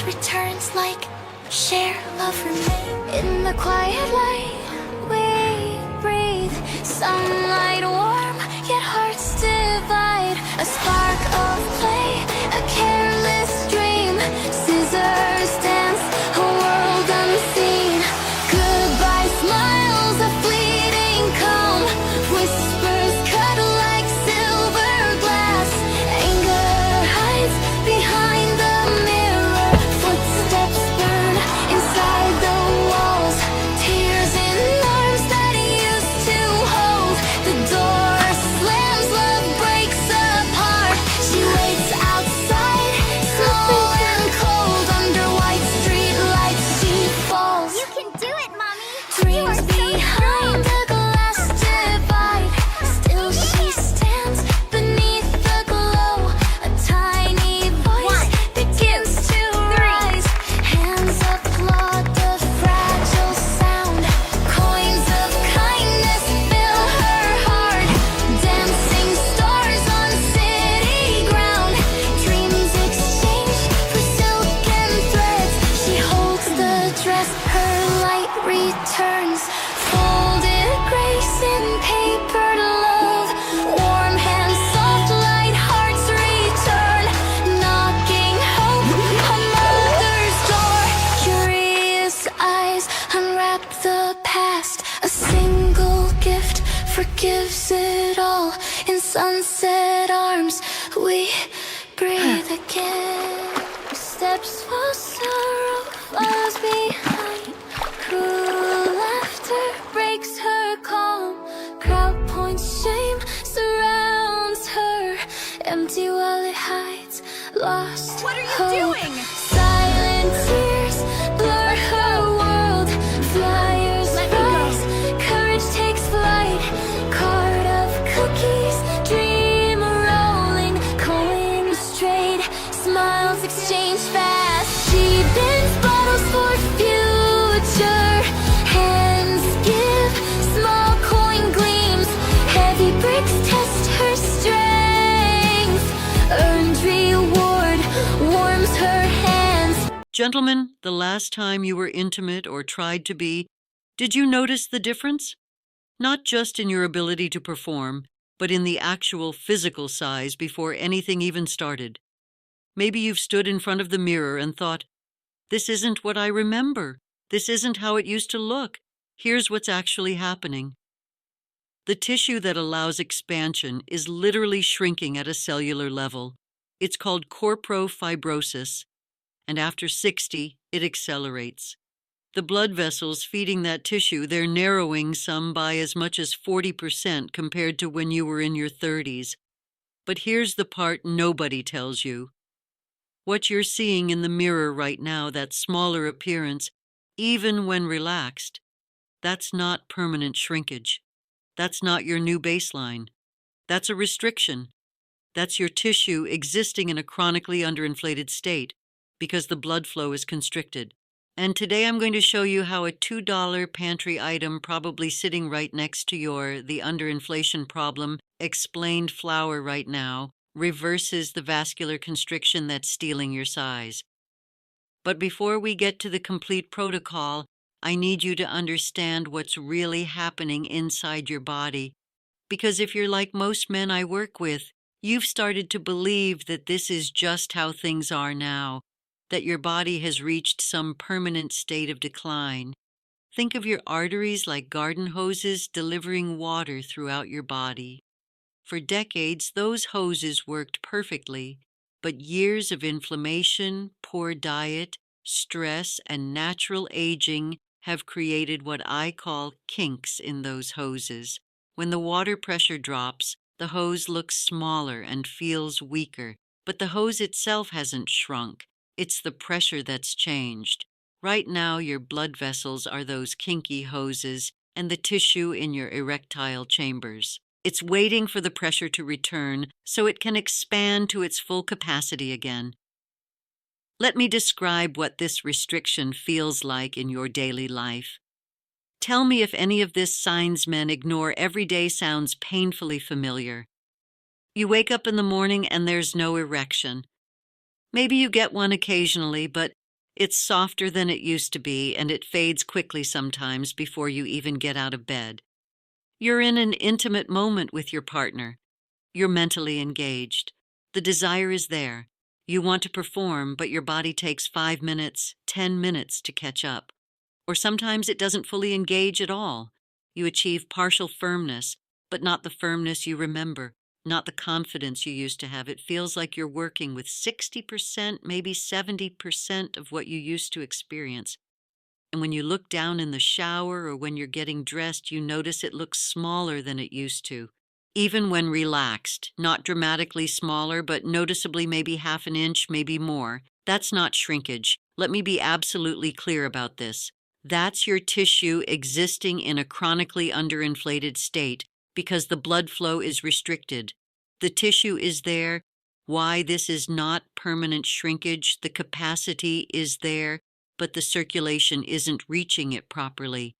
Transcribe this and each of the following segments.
returns like share love remain. In the quiet light we breathe, sunlight warm yet hearts divide. A spark of play, a careless dream. Scissors dance, a world unseen. Goodbye smiles, a fleeting calm. Whispers cut like silver glass. Anger hides behind the mirror. Footsteps burn inside the walls. Tears in arms that used to hold. The door slams, love breaks apart. She waits outside, small and cold. Under white street lights she falls. You can do it, Mommy! Dreams behind a glass divide. Still she stands beneath the glow. A tiny voice begins to rise. Hands applaud the fragile sound. Coins of kindness fill her heart. Dancing stars on city ground. Dreams exchange for silken threads. She holds the dress, her light returns. Folded grace in papered love. Warm hands, soft light, hearts return. Knocking hope on mother's door. Curious eyes unwrap the past. A single gift forgives it all. In sunset arms we breathe again. Steps while sorrow falls behind. Cruel laughter breaks her calm. Crowd points, shame surrounds her. Empty while it hides, lost. What are you hope. doing? Silent tears blur her world. Flyers Let me go. rise, courage takes flight. Card of cookies, dream rolling. Coins trade, smiles exchange fast. She bends bottles for future. Hands give, small coin gleams. Heavy bricks test her strength. Earned reward warms her hands. Gentlemen, the last time you were intimate or tried to be, did you notice the difference? Not just in your ability to perform, but in the actual physical size before anything even started. Maybe you've stood in front of the mirror and thought, this isn't what I remember. This isn't how it used to look. Here's what's actually happening. The tissue that allows expansion is literally shrinking at a cellular level. It's called corpofibrosis, and after 60, it accelerates. The blood vessels feeding that tissue, they're narrowing some by as much as 40% compared to when you were in your 30s. But here's the part nobody tells you. What you're seeing in the mirror right now, that smaller appearance, even when relaxed, that's not permanent shrinkage. That's not your new baseline. That's a restriction. That's your tissue existing in a chronically underinflated state because the blood flow is constricted. And today I'm going to show you how a $2 pantry item probably sitting right next to the underinflation problem, explained flour right now, reverses the vascular constriction that's stealing your size. But before we get to the complete protocol, I need you to understand what's really happening inside your body. Because if you're like most men I work with, you've started to believe that this is just how things are now, that your body has reached some permanent state of decline. Think of your arteries like garden hoses delivering water throughout your body. For decades, those hoses worked perfectly, but years of inflammation, poor diet, stress, and natural aging have created what I call kinks in those hoses. When the water pressure drops, the hose looks smaller and feels weaker, but the hose itself hasn't shrunk. It's the pressure that's changed. Right now, your blood vessels are those kinky hoses and the tissue in your erectile chambers. It's waiting for the pressure to return so it can expand to its full capacity again. Let me describe what this restriction feels like in your daily life. Tell me if any of this signs men ignore every day sounds painfully familiar. You wake up in the morning and there's no erection. Maybe you get one occasionally, but It's softer than it used to be, and it fades quickly sometimes before you even get out of bed. You're in an intimate moment with your partner. You're mentally engaged. The desire is there. You want to perform, but your body takes 5 minutes, 10 minutes to catch up. Or sometimes it doesn't fully engage at all. You achieve partial firmness, but not the firmness you remember, not the confidence you used to have. It feels like you're working with 60%, maybe 70% of what you used to experience. And when you look down in the shower or when you're getting dressed, you notice it looks smaller than it used to. Even when relaxed, not dramatically smaller, but noticeably maybe half an inch, maybe more. That's not shrinkage. Let me be absolutely clear about this. That's your tissue existing in a chronically underinflated state because the blood flow is restricted. The tissue is there. Why this is not permanent shrinkage, the capacity is there, but the circulation isn't reaching it properly.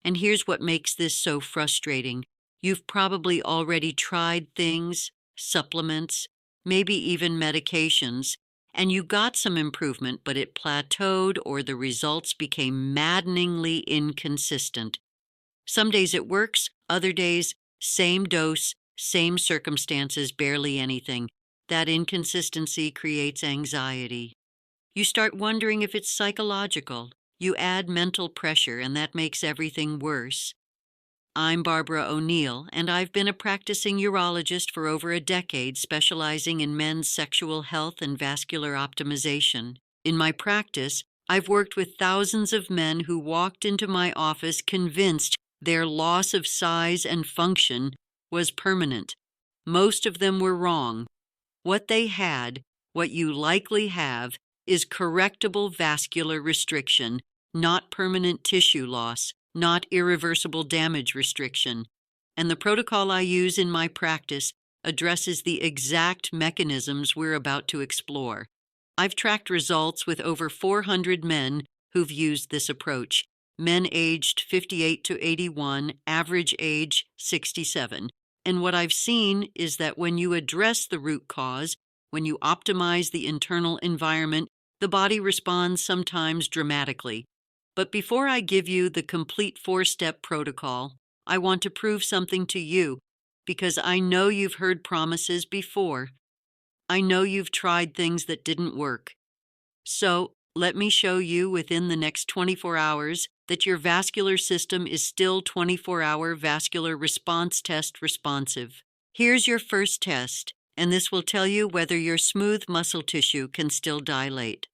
And here's what makes this so frustrating. You've probably already tried things, supplements, maybe even medications, and you got some improvement, but it plateaued or the results became maddeningly inconsistent. Some days it works, other days, same dose, same circumstances, barely anything. That inconsistency creates anxiety. You start wondering if it's psychological. You add mental pressure, and that makes everything worse. I'm Barbara O'Neill, and I've been a practicing urologist for over a decade, specializing in men's sexual health and vascular optimization. In my practice, I've worked with thousands of men who walked into my office convinced their loss of size and function was permanent. Most of them were wrong. What they had, what you likely have, is correctable vascular restriction, not permanent tissue loss, not irreversible damage restriction. And the protocol I use in my practice addresses the exact mechanisms we're about to explore. I've tracked results with over 400 men who've used this approach, men aged 58 to 81, average age 67. And what I've seen is that when you address the root cause, when you optimize the internal environment, the body responds sometimes dramatically. But before I give you the complete 4-step protocol, I want to prove something to you, because I know you've heard promises before. I know you've tried things that didn't work. So let me show you within the next 24 hours that your vascular system is still 24-hour vascular response test responsive. Here's your first test, and this will tell you whether your smooth muscle tissue can still dilate.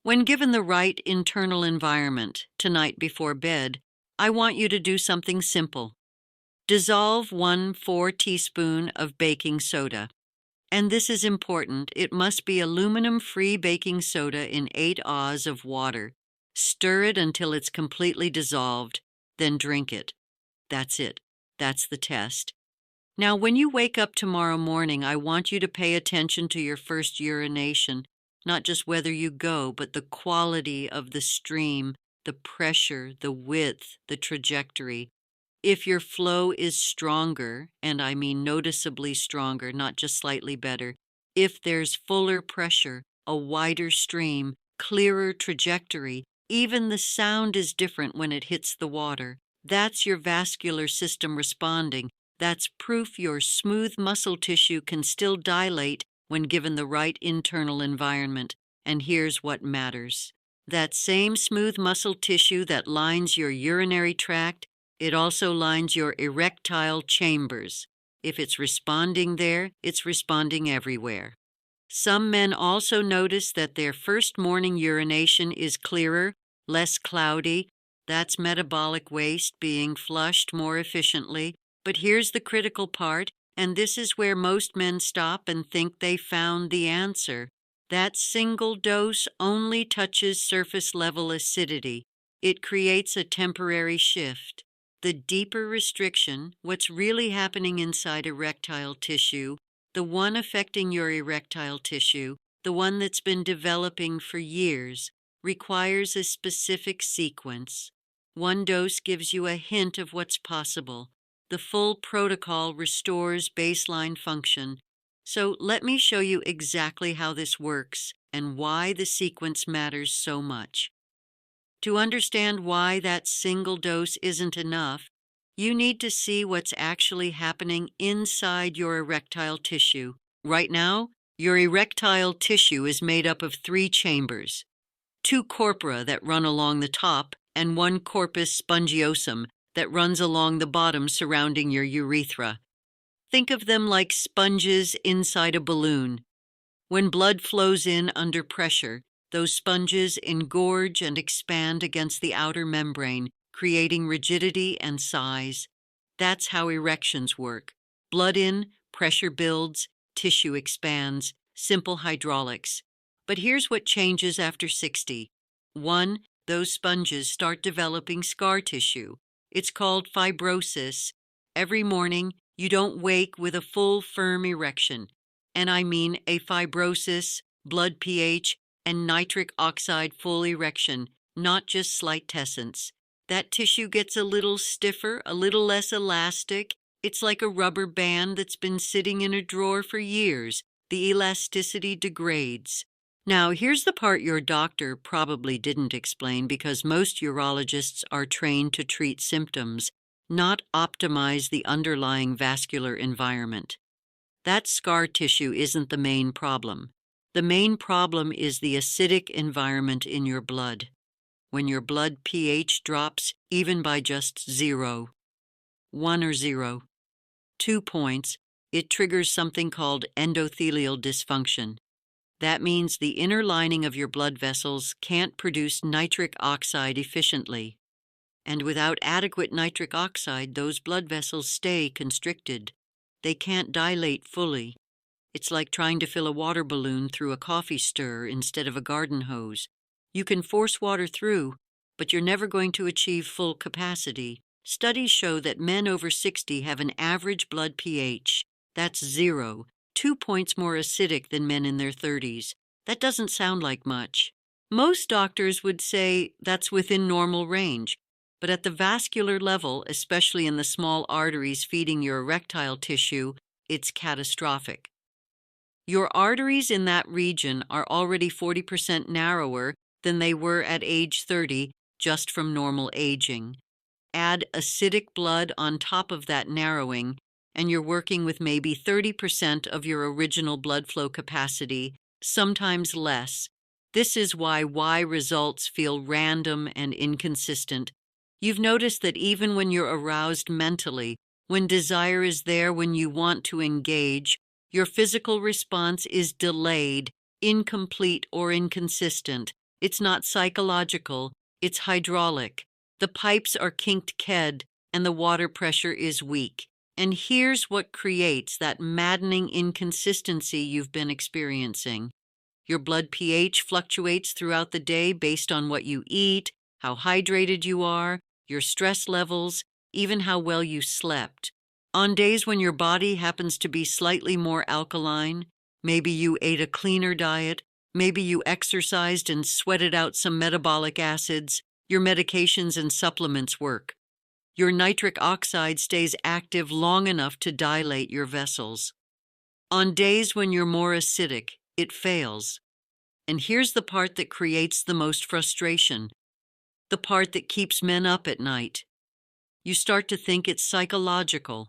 When given the right internal environment tonight before bed, I want you to do something simple. Dissolve 1 4-teaspoon of baking soda. And this is important. It must be aluminum-free baking soda in 8 oz of water. Stir it until it's completely dissolved, then drink it. That's it. That's the test. Now, when you wake up tomorrow morning, I want you to pay attention to your first urination, not just whether you go, but the quality of the stream, the pressure, the width, the trajectory. If your flow is stronger, and I mean noticeably stronger, not just slightly better, if there's fuller pressure, a wider stream, clearer trajectory, even the sound is different when it hits the water. That's your vascular system responding. That's proof your smooth muscle tissue can still dilate when given the right internal environment. And here's what matters. That same smooth muscle tissue that lines your urinary tract, it also lines your erectile chambers. If it's responding there, it's responding everywhere. Some men also notice that their first morning urination is clearer, less cloudy. That's metabolic waste being flushed more efficiently. But here's the critical part, and this is where most men stop and think they found the answer. That single dose only touches surface level acidity. It creates a temporary shift. The deeper restriction, what's really happening inside erectile tissue, the one affecting your erectile tissue, the one that's been developing for years, requires a specific sequence. One dose gives you a hint of what's possible. The full protocol restores baseline function. So let me show you exactly how this works and why the sequence matters so much. To understand why that single dose isn't enough, you need to see what's actually happening inside your erectile tissue. Right now, your erectile tissue is made up of 3 chambers: 2 corpora that run along the top, and 1 corpus spongiosum that runs along the bottom surrounding your urethra. Think of them like sponges inside a balloon. When blood flows in under pressure, those sponges engorge and expand against the outer membrane, creating rigidity and size. That's how erections work. Blood in, pressure builds, tissue expands, simple hydraulics. But here's what changes after 60. 1. Those sponges start developing scar tissue. It's called fibrosis. Every morning, you don't wake with a full, firm erection. And I mean a fibrosis, blood pH, and nitric oxide full erection, not just slight tessence. That tissue gets a little stiffer, a little less elastic. It's like a rubber band that's been sitting in a drawer for years. The elasticity degrades. Now, here's the part your doctor probably didn't explain, because most urologists are trained to treat symptoms, not optimize the underlying vascular environment. That scar tissue isn't the main problem. The main problem is the acidic environment in your blood. When your blood pH drops even by just 0, 1 or 0, 2 points, it triggers something called endothelial dysfunction. That means the inner lining of your blood vessels can't produce nitric oxide efficiently. And without adequate nitric oxide, those blood vessels stay constricted. They can't dilate fully. It's like trying to fill a water balloon through a coffee stirrer instead of a garden hose. You can force water through, but you're never going to achieve full capacity. Studies show that men over 60 have an average blood pH. That's 0, 2 points more acidic than men in their 30s. That doesn't sound like much. Most doctors would say that's within normal range. But at the vascular level, especially in the small arteries feeding your erectile tissue, it's catastrophic. Your arteries in that region are already 40% narrower than they were at age 30 just from normal aging. Add acidic blood on top of that narrowing, and you're working with maybe 30% of your original blood flow capacity, sometimes less. This is why Y results feel random and inconsistent. You've noticed that even when you're aroused mentally, when desire is there, when you want to engage, your physical response is delayed, incomplete, or inconsistent. It's not psychological, it's hydraulic. The pipes are kinked ked, and the water pressure is weak. And here's what creates that maddening inconsistency you've been experiencing. Your blood pH fluctuates throughout the day based on what you eat, how hydrated you are, your stress levels, even how well you slept. On days when your body happens to be slightly more alkaline, maybe you ate a cleaner diet, maybe you exercised and sweated out some metabolic acids, your medications and supplements work. Your nitric oxide stays active long enough to dilate your vessels. On days when you're more acidic, it fails. And here's the part that creates the most frustration. The part that keeps men up at night. You start to think it's psychological.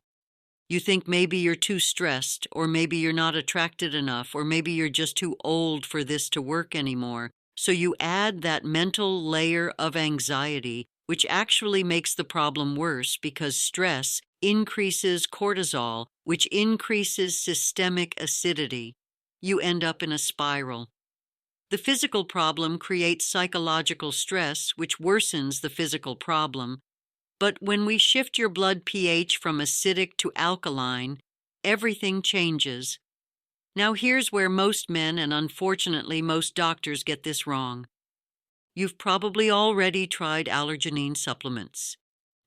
You think maybe you're too stressed, or maybe you're not attracted enough, or maybe you're just too old for this to work anymore. So you add that mental layer of anxiety, which actually makes the problem worse because stress increases cortisol, which increases systemic acidity. You end up in a spiral. The physical problem creates psychological stress, which worsens the physical problem. But when we shift your blood pH from acidic to alkaline, everything changes. Now here's where most men, and unfortunately most doctors, get this wrong. You've probably already tried allergenine supplements.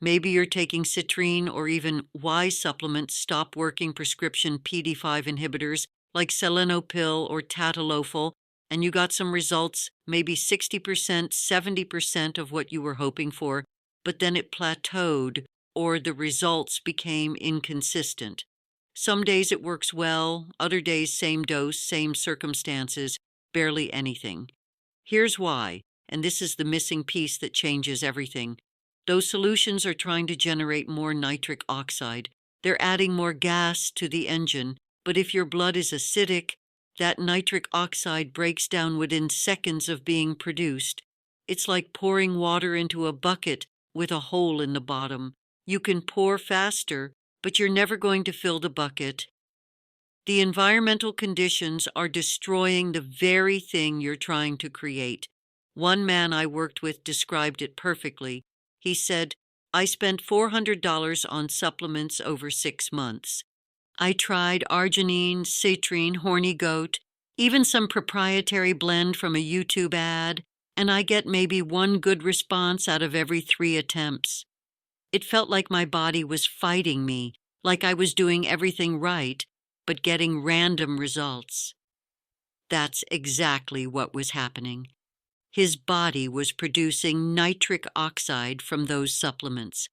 Maybe you're taking citrine or even Y supplements, stop working prescription PD5 inhibitors like selenopil or tadalofil, and you got some results, maybe 60%, 70% of what you were hoping for, but then it plateaued or the results became inconsistent. Some days it works well, other days, same dose, same circumstances, barely anything. Here's why, and this is the missing piece that changes everything. Those solutions are trying to generate more nitric oxide. They're adding more gas to the engine, but if your blood is acidic, that nitric oxide breaks down within seconds of being produced. It's like pouring water into a bucket with a hole in the bottom. You can pour faster, but you're never going to fill the bucket. The environmental conditions are destroying the very thing you're trying to create. One man I worked with described it perfectly. He said, "I spent $400 on supplements over 6 months. I tried arginine, citrine, horny goat, even some proprietary blend from a YouTube ad, and I get maybe one good response out of every 3 attempts. It felt like my body was fighting me, like I was doing everything right, but getting random results." That's exactly what was happening. His body was producing nitric oxide from those supplements,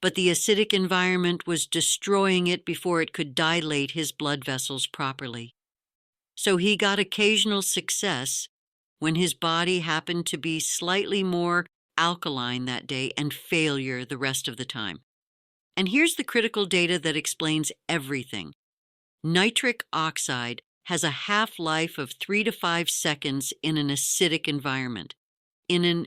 but the acidic environment was destroying it before it could dilate his blood vessels properly. So he got occasional success when his body happened to be slightly more alkaline that day and failure the rest of the time. And here's the critical data that explains everything. Nitric oxide has a half-life of 3 to 5 seconds in an acidic environment. In an